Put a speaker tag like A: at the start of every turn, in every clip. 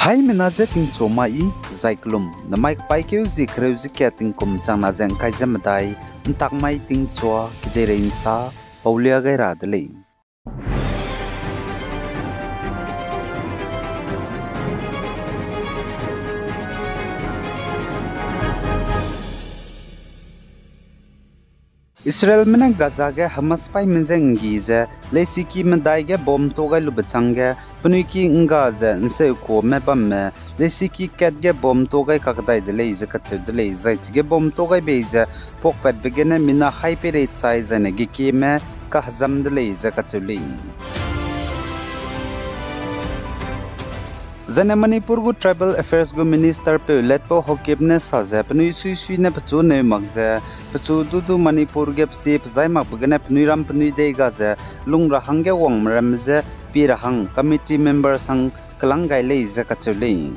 A: Hai menaze ting chomai zaiklum namai pai keu zi kreu zi kya ting kum chang na jeng kai jamadai ntak mai ting chwa kidere insa paulia gaira dele Israel mena Gaza ge Hamas pai menjeng gi ze lesi ki medai ge bom to ga lu bachang ge pnui ki nga ze nse ko me bam me lesi ki ket ge bom to ga ka dai de le ze ka che de le zai chi ge bom to ga be ze pok pat begene mina hai pe re chai ze ne gi ki me ka hazam de le ze ka che le Zane Manipur gu Tribal Affairs gu Minister pe letpo hokibne saze pnui sui ne pchu ne magze pchu du Manipur ge psi pzai mak bugane pnui ram pnui de ga ze lung ra hangge wong ram ze pi ra hang committee member sang klang gai le ze ka chule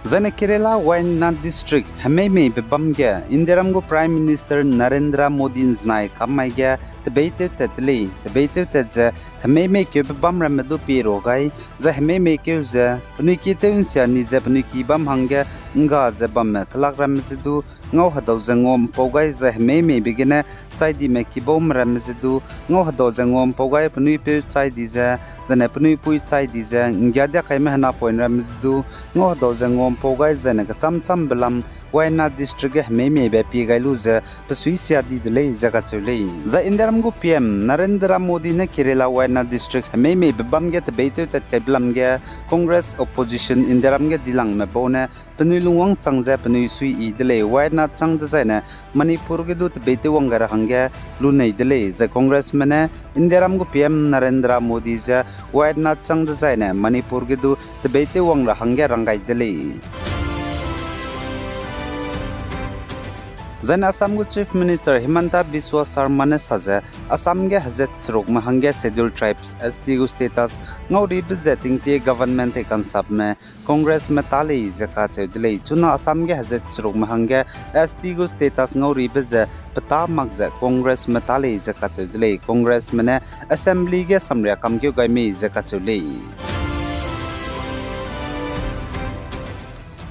A: Zane Kerala Wayanad district hame me be bamge Indiram gu Prime Minister Narendra Modi nai kamai ge debate tatli debate tatze hame me ke bam ram du pi rogai za hame me ke ze pnui ki te unsia ni ze pnui ki bam hangge nga ze bam klak ram se du ngau hadau zangom pogai za hame me begine chai di me ki bom ram se du ngau hadau zangom pogai pnui pe chai di za zane pnui pui chai di za ngya da kai me hana point ram se du ngau hadau zangom pogai zane ka cham belam Wayanad district ge hame me be pi gai lu ze psui sia di de le za ka chule za indaram gu PM Narendra Modi ne Kerala Wayanad district hame me be bam ge debate tat kai blam ge Congress opposition indaram ge dilang me bone pnui lungwang changja pnui sui I de le Wayanad chang de zaina Manipur ge du debate wang gar hangge lu nei de le za Congress mane indaram gu PM Narendra Modi za Wayanad chang de zaina Manipur ge du debate wang ra hangge rangai de le Zan Assam gu Chief Minister Himanta Biswa Sarma ne saze Assam ge hazet srok mahange scheduled tribes ST gu status ngau representing the government e concept me Congress me tale zaka chedle chuna Assam ge hazet srok mahange ST gu status ngau represent pata magza Congress me tale zaka chedle Congress me ne assembly ge samria kam ge gai me zaka chedle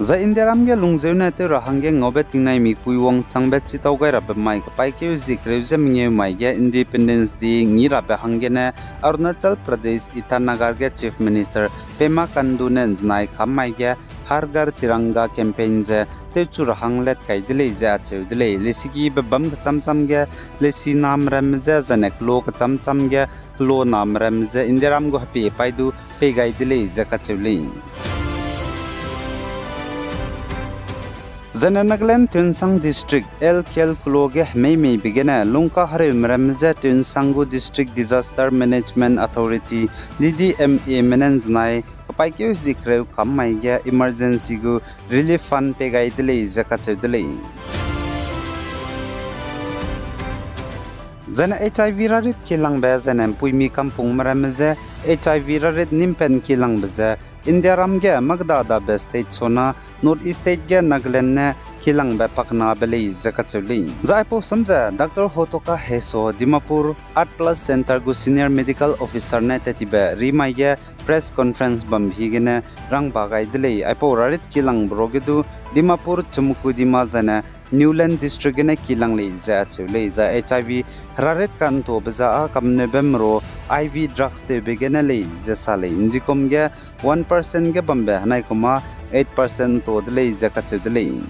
A: Za Indiaram ge lungzeuna te rahange ngobe tingnai mi puiwong changbe chitau gai rabe mai ka pai ke zi kreuze minge mai ge Independence Day ngi rabe hange ne Arunachal Pradesh Itanagar ge Chief Minister Pema Kandu ne znai khamai ge Har Ghar Tiranga campaign je te chu rahang let kai dile ja cheu dile lesigi be bam cham ge lesi nam ram je zanek lo ka cham ge lo nam ram je Indiaram go happy paidu pe gai dile ja ka cheuli Zana Nagaland Tunsang District El Kel Kuloge Mei Begina Lunka Hare Mramza Tunsangu District Disaster Management Authority DDMA Menenznai Paikyo Zikreu Kamaiga Emergency Gu Relief Fund Pegai Delay Zakacho Delay Zana HIV Rarit Kilang Bazan and Puimi Kampung Maramza HIV Rarit Nimpen Kilang Baza India Ramge Magdada Be State Sona North East State Ge Nagaland ne Kilang Be Pakna Bele Zakachuli Zaipo Samza Dr. Hotoka Heso Dimapur Art Plus Center Gu Senior Medical Officer ne Tetibe Rimaya Press Conference Bam Higene Rang Bagai Delay Aipo Rarit Kilang Brogedu Dimapur Chumuku Dimazana Newland District ne Kilang Le Zachule za HIV Rarit Kanto Baza Kamne Bemro IV drugs te begene le Zasale Injikom ge 1% ge Bambe Hanai Koma 8% to delay Zakachudele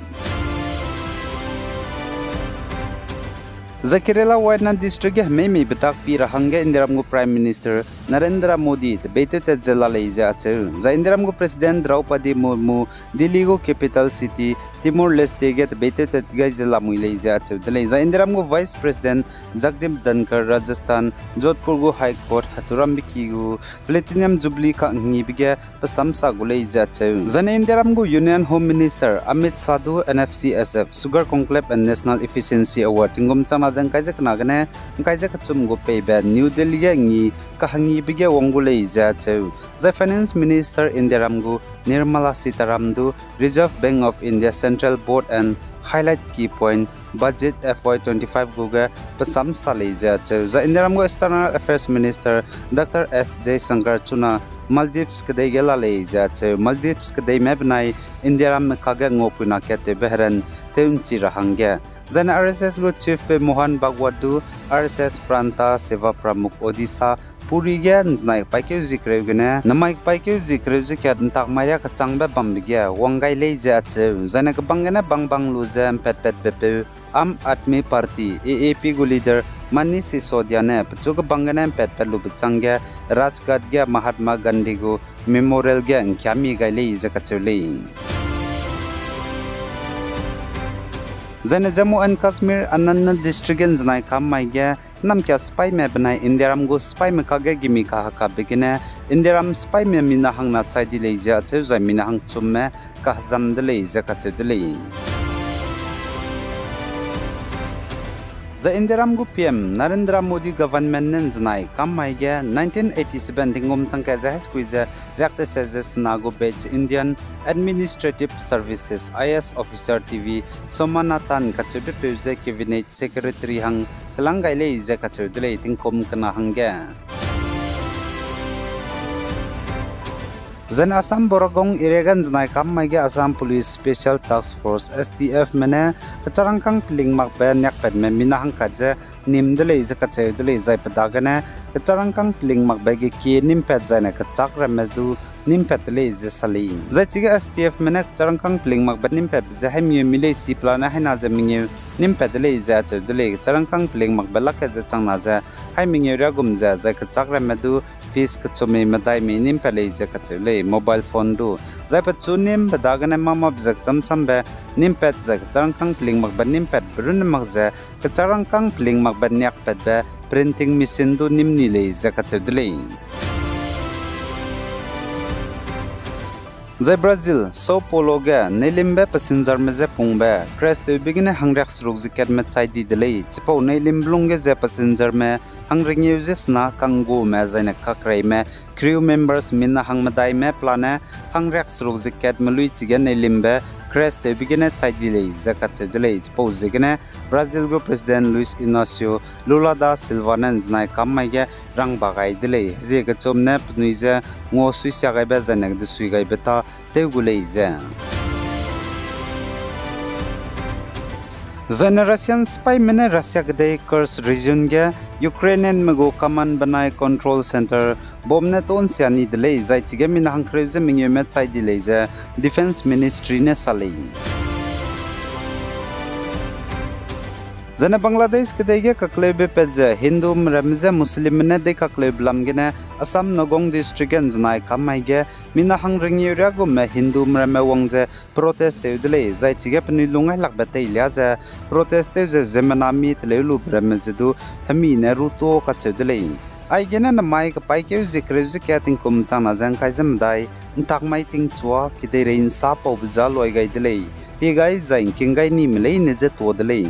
A: Kerala Wayanad district ge meme betak pi rahange Indiram gu Prime Minister Narendra Modi debate te zela le za za Indiram gu President Draupadi Murmu Delhi gu capital city Timor Leste ge debate te gai zela mui le za dele za Indiram gu Vice President Jagdeep Dhankar Rajasthan Jodhpur gu High Court Hathuram Biki gu Platinum Jubilee ka ngi bige pasamsa gu le za zane Indiram gu Union Home Minister Amit Sadhu NFCSF Sugar Conclave and National Efficiency Award tingom chama jang kaijak nagane kaijak chum go payba New Delhi ge ngi kahangi bige wongule za cheu the Finance Minister Indiram gu Nirmala Sitaram du Reserve Bank of India Central Board and highlight key point budget FY25 guga pasam salija che za Indiaram go external affairs minister Dr. S J Shankar chuna Maldives kadai gela leja che Maldives kadai mebnai Indiaram kaga ngopuna kete behran teunchi rahangya jana RSS go chief pe Mohan Bhagwatu RSS Pranta Seva Pramukh Odisha Puri gyan znai paikeu zikrew gena namai paikeu zikrew zikat tak maya ka changba bambigya wangai leja che jana ka bangena bangbang luza pet bepe Am Admi Party AAP go leader Manish Sisodia ne pchuka bangena pet lu bchangya Rajghat gya Mahatma Gandhi go memorial gya khyami gaile izakachuli Jana Jammu and Kashmir Anand district in Znai Kamaiga Namkya spy me banai Indiaram go spy me kage gimi ka ka begina Indiaram spy me mina hang na chai di leja che za mina hang chumme ka jam de leja ka che de le The Indiaram go PM Narendra Modi government nen Znai Kamaiga 1987 dingom changka ja squeeze rakte says Naga Base Indian Administrative Services IS Officer TV Somanatan Kachude Puse Cabinet Secretary Hang Langai le Zakachudele Tinkom Kana Hanga Zen Assam Borogong Iregan Znai Kamaiga Assam Police Special Task Force STF Mene Kacharangkang Pling Makben Yakped Minahang Kaja Nimdele Zakachudele Zaipadagana Kacharangkang Pling Makbegi Ki Nimpet Zana Kachak Remedu Nimpetele Zasali Zachiga STF Mene Kacharangkang Pling Makben Nimpet Zahemi Mile Si Plana Hinazamingu Nimpetele Zachudele Kacharangkang Pling Makbelaka Zachangnaza Haimingu Ragumza Zakachak Remedu Peace Kachumi Madai Mi Nimpele Zakachule mobile phone do Zaipa Chunim Badagana Mama Zakam Sambe Nimpet Zakacharankang Pling Makban Nimpet Brun Magza Kacharangkang Pling Makban Yakpet Printing Machine do Nimnile Zakachudle Zai Brazil Sao Paulo ga Nelimbe passenger meze pungbe crash to begin hangrex rugziket me chai di delay chipo nelim blunge ze passenger me hangring uses na kango me zaine kakrai me crew members minna hangmadai me plane hangrex rugziket me lui chige nelimbe crash to begin chai di delay zakat delay chipo zigene Brazil go president Luis Inacio Lula da Silva nens nai kammai rang bagai delay je ga chomne pnuize ngo suisya ga be zanek de sui ga beta Teguleize Zana Russian spy mene Russia gde Kursk region ge Ukrainian mego command banai control center bomne ton siani delay zai chige min hangkreuze mingye me chai dileize defense ministry ne salei Zana Bangladesh kedege kaklebe peze Hindu ramze Muslim ne de kakleb lamgene Assam Nogong district en znai kamaige mina hangring yuria go me Hindu rame wongze protest tedele zai chige pani lungai lakbate ilyaze protest teze zemanami tlelu bremzedu hami ne ruto kachedele ai gena na mai ka pai ke zikreuze kating kum chana jang kaizam dai ntak mai ting chua kidere in sa pau bza loi gai dele pe gai zain king gai ni mlei ne je to dele